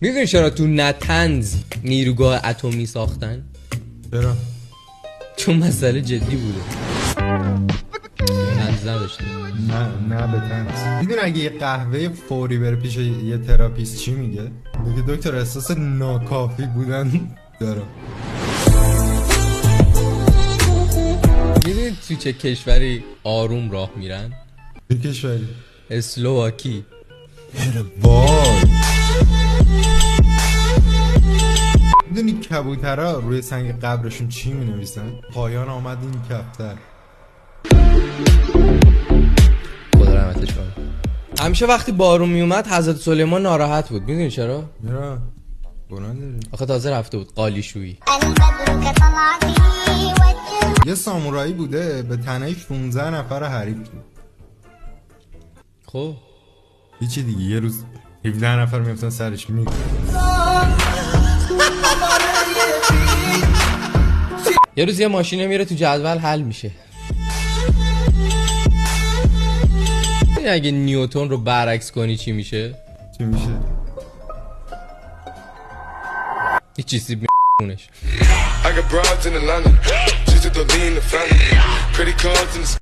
میدونی چرا تو نتنز نیروگاه اتمی ساختن؟ چرا؟ چون مسئله جدی بوده. تنز نداشته. نه به تنز. میدونی اگه یه قهوه فوری بره پیش یه تراپیست چی میگه؟ میگه دکتر احساس ناکافی بودن دارم. میدونی تو چه کشوری آروم راه میرن؟ چه کشوری؟ اسلواکی. وای. میدونی کبوترها روی سنگ قبرشون چی می نویسن؟ پایان آمد این کفتر. خدا رحمتش کنه. همیشه وقتی بارون میومد حضرت سلیمان ناراحت بود. میدونی چرا؟ چرا؟ گناه داری؟ آخه تازه رفته بود قالیشویی. یه سامورایی بوده به تنهی 16 نفر حریف بود. خب هیچی دیگه، یه روز 17 نفر میفتن سرش میگه. یه روز یه ماشینه میره تو جدول حل میشه. اگه نیوتن رو برعکس کنی چی میشه؟ چی میشه؟ هیچ چیزی میخونش.